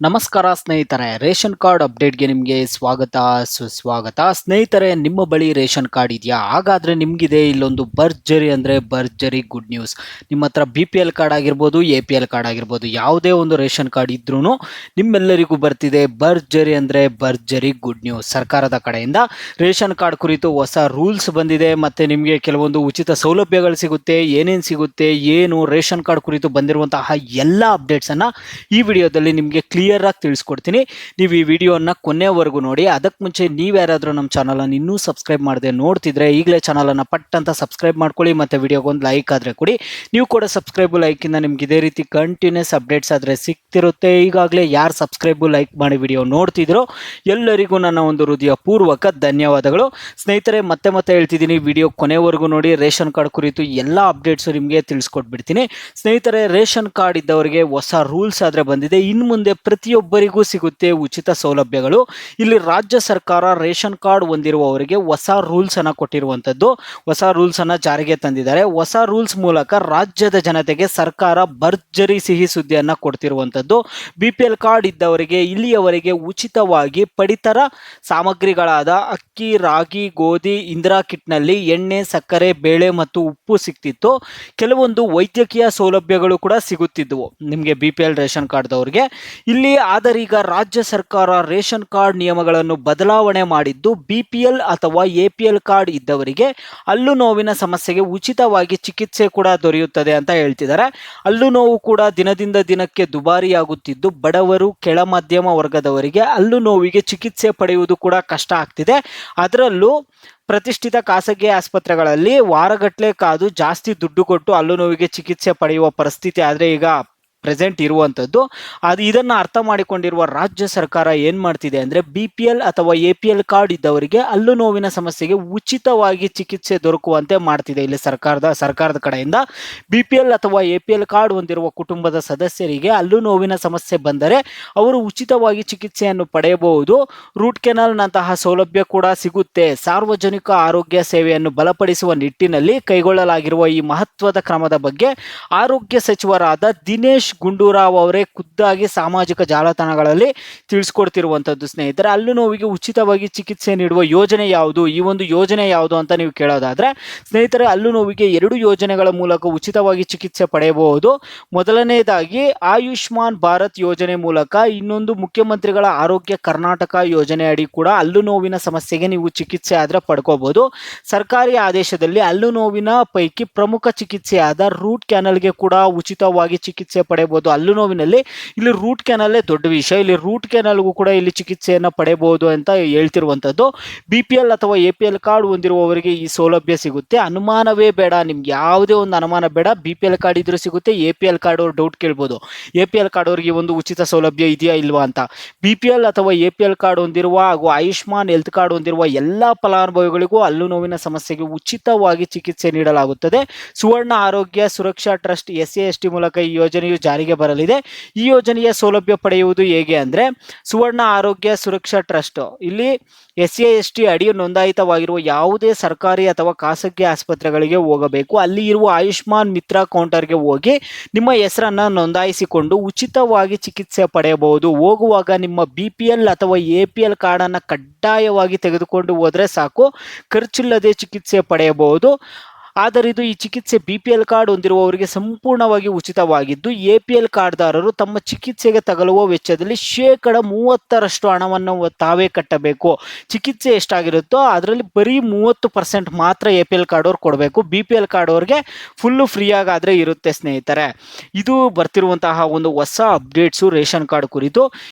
ನಮಸ್ಕಾರ ಸ್ನೇಹಿತರೆ, ration card ಅಪ್ಡೇಟ್ಗೆ ನಿಮಗೆ ಸ್ವಾಗತ ಸುಸ್ವಾಗತ. ಸ್ನೇಹಿತರೆ, ನಿಮ್ಮ ಬಳಿ ರೇಷನ್ ಕಾರ್ಡ್ ಇದೆಯಾ? ಹಾಗಾದರೆ ನಿಮಗಿದೆ ಇಲ್ಲೊಂದು ಭರ್ಜರಿ ಅಂದರೆ ಭರ್ಜರಿ ಗುಡ್ ನ್ಯೂಸ್. ನಿಮ್ಮ ಹತ್ರ BPL ಕಾರ್ಡ್ ಆಗಿರ್ಬೋದು, APL ಕಾರ್ಡ್ ಆಗಿರ್ಬೋದು, ಯಾವುದೇ ಒಂದು ರೇಷನ್ ಕಾರ್ಡ್ ಇದ್ರೂ ನಿಮ್ಮೆಲ್ಲರಿಗೂ ಬರ್ತಿದೆ ಭರ್ಜರಿ ಅಂದರೆ ಭರ್ಜರಿ ಗುಡ್ ನ್ಯೂಸ್. ಸರ್ಕಾರದ ಕಡೆಯಿಂದ ರೇಷನ್ ಕಾರ್ಡ್ ಕುರಿತು ಹೊಸ ರೂಲ್ಸ್ ಬಂದಿದೆ ಮತ್ತು ನಿಮಗೆ ಕೆಲವೊಂದು ಉಚಿತ ಸೌಲಭ್ಯಗಳು ಸಿಗುತ್ತೆ. ಏನೇನು ಸಿಗುತ್ತೆ, ಏನು ರೇಷನ್ ಕಾರ್ಡ್ ಕುರಿತು ಬಂದಿರುವಂತಹ ಎಲ್ಲ ಅಪ್ಡೇಟ್ಸನ್ನು ಈ ವಿಡಿಯೋದಲ್ಲಿ ನಿಮಗೆ ಕ್ಲಿಯರ್ ಆಗಿ ತಿಳಿಸ್ಕೊಡ್ತೀನಿ. ನೀವು ಈ ವಿಡಿಯೋನ ಕೊನೆವರೆಗೂ ನೋಡಿ. ಅದಕ್ಕೆ ಮುಂಚೆ ನೀವ್ಯಾರಾದರೂ ನಮ್ಮ ಚಾನಲನ್ನು ಇನ್ನೂ ಸಬ್ಸ್ಕ್ರೈಬ್ ಮಾಡದೆ ನೋಡ್ತಿದ್ರೆ ಈಗಲೇ ಚಾನಲನ್ನು ಪಟ್ ಅಂತ ಸಬ್ಸ್ಕ್ರೈಬ್ ಮಾಡ್ಕೊಳ್ಳಿ ಮತ್ತು ವಿಡಿಯೋಗೊಂದು ಲೈಕ್ ಆದರೆ ಕೊಡಿ. ನೀವು ಕೂಡ ಸಬ್ಸ್ಕ್ರೈಬು ಲೈಕಿಂದ ನಿಮ್ಗೆ ಇದೇ ರೀತಿ ಕಂಟಿನ್ಯೂಸ್ ಅಪ್ಡೇಟ್ಸ್ ಆದರೆ ಸಿಗ್ತಿರುತ್ತೆ. ಈಗಾಗಲೇ ಯಾರು ಸಬ್ಸ್ಕ್ರೈಬು ಲೈಕ್ ಮಾಡಿ ವಿಡಿಯೋ ನೋಡ್ತಿದ್ರೋ ಎಲ್ಲರಿಗೂ ನನ್ನ ಒಂದು ಹೃದಯ ಪೂರ್ವಕ ಧನ್ಯವಾದಗಳು. ಸ್ನೇಹಿತರೆ, ಮತ್ತೆ ಹೇಳ್ತಿದ್ದೀನಿ, ವಿಡಿಯೋ ಕೊನೆವರೆಗೂ ನೋಡಿ. ರೇಷನ್ ಕಾರ್ಡ್ ಕುರಿತು ಎಲ್ಲ ಅಪ್ಡೇಟ್ಸು ನಿಮಗೆ ತಿಳಿಸ್ಕೊಟ್ಬಿಡ್ತೀನಿ. ಸ್ನೇಹಿತರೆ, ರೇಷನ್ ಕಾರ್ಡ್ ಇದ್ದವರಿಗೆ ಹೊಸ ರೂಲ್ಸ್ ಆದರೆ ಬಂದಿದೆ. ಇನ್ನು ಮುಂದೆ ಪ್ರತಿಯೊಬ್ಬರಿಗೂ ಸಿಗುತ್ತೆ ಉಚಿತ ಸೌಲಭ್ಯಗಳು. ಇಲ್ಲಿ ರಾಜ್ಯ ಸರ್ಕಾರ ರೇಷನ್ ಕಾರ್ಡ್ ಹೊಂದಿರುವವರಿಗೆ ಹೊಸ ರೂಲ್ಸ್ ಅನ್ನ ಕೊಟ್ಟಿರುವಂತದ್ದು, ಹೊಸ ರೂಲ್ಸ್ ಅನ್ನ ಜಾರಿಗೆ ತಂದಿದ್ದಾರೆ. ಹೊಸ ರೂಲ್ಸ್ ಮೂಲಕ ರಾಜ್ಯದ ಜನತೆಗೆ ಸರ್ಕಾರ ಭರ್ಜರಿ ಸಿಹಿ ಸುದ್ದಿಯನ್ನ ಕೊಡ್ತಿರುವಂತದ್ದು. BPL ಕಾರ್ಡ್ ಇದ್ದವರಿಗೆ ಇಲ್ಲಿಯವರೆಗೆ ಉಚಿತವಾಗಿ ಪಡಿತರ ಸಾಮಗ್ರಿಗಳಾದ ಅಕ್ಕಿ, ರಾಗಿ, ಗೋಧಿ, ಇಂದಿರಾ ಕಿಟ್ನಲ್ಲಿ ಎಣ್ಣೆ, ಸಕ್ಕರೆ, ಬೇಳೆ ಮತ್ತು ಉಪ್ಪು ಸಿಗ್ತಿತ್ತು. ಕೆಲವೊಂದು ವೈದ್ಯಕೀಯ ಸೌಲಭ್ಯಗಳು ಕೂಡ ಸಿಗುತ್ತಿದ್ದವು ನಿಮಗೆ BPL ರೇಷನ್ ಕಾರ್ಡ್ದವ್ರಿಗೆ. ಇಲ್ಲಿ ಆದರೀಗ ರಾಜ್ಯ ಸರ್ಕಾರ ರೇಷನ್ ಕಾರ್ಡ್ ನಿಯಮಗಳನ್ನು ಬದಲಾವಣೆ ಮಾಡಿದ್ದು BPL ಅಥವಾ APL ಕಾರ್ಡ್ ಇದ್ದವರಿಗೆ ಹಲ್ಲು ನೋವಿನ ಸಮಸ್ಯೆಗೆ ಉಚಿತವಾಗಿ ಚಿಕಿತ್ಸೆ ಕೂಡ ದೊರೆಯುತ್ತದೆ ಅಂತ ಹೇಳ್ತಿದ್ದಾರೆ. ಹಲ್ಲು ನೋವು ಕೂಡ ದಿನದಿಂದ ದಿನಕ್ಕೆ ದುಬಾರಿಯಾಗುತ್ತಿದ್ದು ಬಡವರು, ಕೆಳ ಮಧ್ಯಮ ವರ್ಗದವರಿಗೆ ಹಲ್ಲು ನೋವಿಗೆ ಚಿಕಿತ್ಸೆ ಪಡೆಯುವುದು ಕೂಡ ಕಷ್ಟ ಆಗ್ತಿದೆ. ಅದರಲ್ಲೂ ಪ್ರತಿಷ್ಠಿತ ಖಾಸಗಿ ಆಸ್ಪತ್ರೆಗಳಲ್ಲಿ ವಾರಗಟ್ಟಲೆ ಕಾದು ಜಾಸ್ತಿ ದುಡ್ಡು ಕೊಟ್ಟು ಹಲ್ಲು ನೋವಿಗೆ ಚಿಕಿತ್ಸೆ ಪಡೆಯುವ ಪರಿಸ್ಥಿತಿ ಆದರೆ ಈಗ ಪ್ರೆಸೆಂಟ್ ಇರುವಂಥದ್ದು. ಇದನ್ನು ಅರ್ಥ ಮಾಡಿಕೊಂಡಿರುವ ರಾಜ್ಯ ಸರ್ಕಾರ ಏನು ಮಾಡ್ತಿದೆ ಅಂದರೆ BPL ಅಥವಾ APL ಕಾರ್ಡ್ ಇದ್ದವರಿಗೆ ಹಲ್ಲು ನೋವಿನ ಸಮಸ್ಯೆಗೆ ಉಚಿತವಾಗಿ ಚಿಕಿತ್ಸೆ ದೊರಕುವಂತೆ ಮಾಡ್ತಿದೆ. ಇಲ್ಲಿ ಸರ್ಕಾರದ ಕಡೆಯಿಂದ BPL ಅಥವಾ APL ಕಾರ್ಡ್ ಹೊಂದಿರುವ ಕುಟುಂಬದ ಸದಸ್ಯರಿಗೆ ಹಲ್ಲು ನೋವಿನ ಸಮಸ್ಯೆ ಬಂದರೆ ಅವರು ಉಚಿತವಾಗಿ ಚಿಕಿತ್ಸೆಯನ್ನು ಪಡೆಯಬಹುದು. ರೂಟ್ ಕೆನಾಲ್ನಂತಹ ಸೌಲಭ್ಯ ಕೂಡ ಸಿಗುತ್ತೆ. ಸಾರ್ವಜನಿಕ ಆರೋಗ್ಯ ಸೇವೆಯನ್ನು ಬಲಪಡಿಸುವ ನಿಟ್ಟಿನಲ್ಲಿ ಕೈಗೊಳ್ಳಲಾಗಿರುವ ಈ ಮಹತ್ವದ ಕ್ರಮದ ಬಗ್ಗೆ ಆರೋಗ್ಯ ಸಚಿವರಾದ ದಿನೇಶ್ ಗುಂಡೂರಾವ್ ಅವರೇ ಖುದ್ದಾಗಿ ಸಾಮಾಜಿಕ ಜಾಲತಾಣಗಳಲ್ಲಿ ತಿಳಿಸ್ಕೊಡ್ತಿರುವಂಥದ್ದು. ಸ್ನೇಹಿತರೆ, ಹಲ್ಲು ನೋವಿಗೆ ಉಚಿತವಾಗಿ ಚಿಕಿತ್ಸೆ ನೀಡುವ ಯೋಜನೆ ಯಾವುದು, ಈ ಒಂದು ಯೋಜನೆ ಯಾವುದು ಅಂತ ನೀವು ಕೇಳೋದಾದ್ರೆ ಸ್ನೇಹಿತರೆ, ಹಲ್ಲು ನೋವಿಗೆ 2 ಯೋಜನೆಗಳ ಮೂಲಕ ಉಚಿತವಾಗಿ ಚಿಕಿತ್ಸೆ ಪಡೆಯಬಹುದು. ಮೊದಲನೇದಾಗಿ ಆಯುಷ್ಮಾನ್ ಭಾರತ್ ಯೋಜನೆ ಮೂಲಕ, ಇನ್ನೊಂದು ಮುಖ್ಯಮಂತ್ರಿಗಳ ಆರೋಗ್ಯ ಕರ್ನಾಟಕ ಯೋಜನೆ ಅಡಿ ಕೂಡ ಹಲ್ಲು ನೋವಿನ ಸಮಸ್ಯೆಗೆ ನೀವು ಚಿಕಿತ್ಸೆ ಆದ್ರೆ ಪಡ್ಕೋಬಹುದು. ಸರ್ಕಾರಿ ಆದೇಶದಲ್ಲಿ ಹಲ್ಲು ನೋವಿನ ಪೈಕಿ ಪ್ರಮುಖ ಚಿಕಿತ್ಸೆಯಾದ ರೂಟ್ ಕ್ಯಾನಲ್ಗೆ ಕೂಡ ಉಚಿತವಾಗಿ ಚಿಕಿತ್ಸೆ ಪಡೆಯಬಹುದು. ಹಲ್ಲು ನೋವಿನಲ್ಲಿ ಇಲ್ಲಿ ರೂಟ್ ಕ್ಯಾನಲ್ಲೇ ದೊಡ್ಡ ವಿಷಯ. ಇಲ್ಲಿ ರೂಟ್ ಕ್ಯಾನಲ್ಗೂ ಕೂಡ ಇಲ್ಲಿ ಚಿಕಿತ್ಸೆಯನ್ನು ಪಡೆಯಬಹುದು ಅಂತ ಹೇಳ್ತಿರುವಂಥದ್ದು. BPL ಅಥವಾ APL ಕಾರ್ಡ್ ಹೊಂದಿರುವವರಿಗೆ ಈ ಸೌಲಭ್ಯ ಸಿಗುತ್ತೆ. ಅನುಮಾನವೇ ಬೇಡ, ನಿಮ್ಗೆ ಯಾವುದೇ ಒಂದು ಅನುಮಾನ ಬೇಡ. BPL ಕಾರ್ಡ್ ಇದ್ರೂ ಸಿಗುತ್ತೆ. APL ಕಾರ್ಡ್ ಅವ್ರು ಡೌಟ್ ಕೇಳ್ಬೋದು, APL ಕಾರ್ಡ್ ಅವರಿಗೆ ಒಂದು ಉಚಿತ ಸೌಲಭ್ಯ ಇದೆಯಾ ಇಲ್ವಾ ಅಂತ. BPL ಅಥವಾ APL ಕಾರ್ಡ್ ಹೊಂದಿರುವ ಹಾಗೂ ಆಯುಷ್ಮಾನ್ ಹೆಲ್ತ್ ಕಾರ್ಡ್ ಹೊಂದಿರುವ ಎಲ್ಲ ಫಲಾನುಭವಿಗಳಿಗೂ ಹಲ್ಲು ನೋವಿನ ಸಮಸ್ಯೆಗೆ ಉಚಿತವಾಗಿ ಚಿಕಿತ್ಸೆ ನೀಡಲಾಗುತ್ತದೆ. ಸುವರ್ಣ ಆರೋಗ್ಯ ಸುರಕ್ಷಾ ಟ್ರಸ್ಟ್ SAST ಮೂಲಕ ಈ ಯೋಜನೆಯು ಜಾರಿಗೆ ಬರಲಿದೆ. ಈ ಯೋಜನೆಯ ಸೌಲಭ್ಯ ಪಡೆಯುವುದು ಹೇಗೆ ಅಂದ್ರೆ, ಸುವರ್ಣ ಆರೋಗ್ಯ ಸುರಕ್ಷಾ ಟ್ರಸ್ಟ್ ಇಲ್ಲಿ SAST ಅಡಿ ನೋಂದಾಯಿತವಾಗಿರುವ ಯಾವುದೇ ಸರ್ಕಾರಿ ಅಥವಾ ಖಾಸಗಿ ಆಸ್ಪತ್ರೆಗಳಿಗೆ ಹೋಗಬೇಕು. ಅಲ್ಲಿ ಇರುವ ಆಯುಷ್ಮಾನ್ ಮಿತ್ರ ಕೌಂಟರ್ಗೆ ಹೋಗಿ ನಿಮ್ಮ ಹೆಸರನ್ನ ನೋಂದಾಯಿಸಿಕೊಂಡು ಉಚಿತವಾಗಿ ಚಿಕಿತ್ಸೆ ಪಡೆಯಬಹುದು. ಹೋಗುವಾಗ ನಿಮ್ಮ BPL ಅಥವಾ APL ಕಾರ್ಡ್ ಅನ್ನ ಕಡ್ಡಾಯವಾಗಿ ತೆಗೆದುಕೊಂಡು ಹೋದ್ರೆ ಸಾಕು, ಖರ್ಚಿಲ್ಲದೆ ಚಿಕಿತ್ಸೆ ಪಡೆಯಬಹುದು. ಆದರೆ ಈ ಚಿಕಿತ್ಸೆ BPL ಕಾರ್ಡ್ ಹೊಂದಿರುವವರಿಗೆ ಸಂಪೂರ್ಣವಾಗಿ ಉಚಿತವಾಗಿದ್ದು, APL ಕಾರ್ಡ್ದಾರರು ತಮ್ಮ ಚಿಕಿತ್ಸೆಗೆ ತಗಲುವ ವೆಚ್ಚದಲ್ಲಿ 30% ಹಣವನ್ನು ತಾವೇ ಕಟ್ಟಬೇಕು. ಚಿಕಿತ್ಸೆ ಎಷ್ಟಾಗಿರುತ್ತೋ ಅದರಲ್ಲಿ ಬರೀ 30% ಮಾತ್ರ APL ಕಾರ್ಡ್ ಅವ್ರು ಕೊಡಬೇಕು. BPL ಕಾರ್ಡ್ ಅವ್ರಿಗೆ ಫುಲ್ಲು ಫ್ರೀಯಾಗಿ ಆದರೆ ಇರುತ್ತೆ. ಸ್ನೇಹಿತರೆ, ಇದು ಬರ್ತಿರುವಂತಹ ಒಂದು ಹೊಸ ಅಪ್ಡೇಟ್ಸು ರೇಷನ್ ಕಾರ್ಡ್ ಕುರಿತು.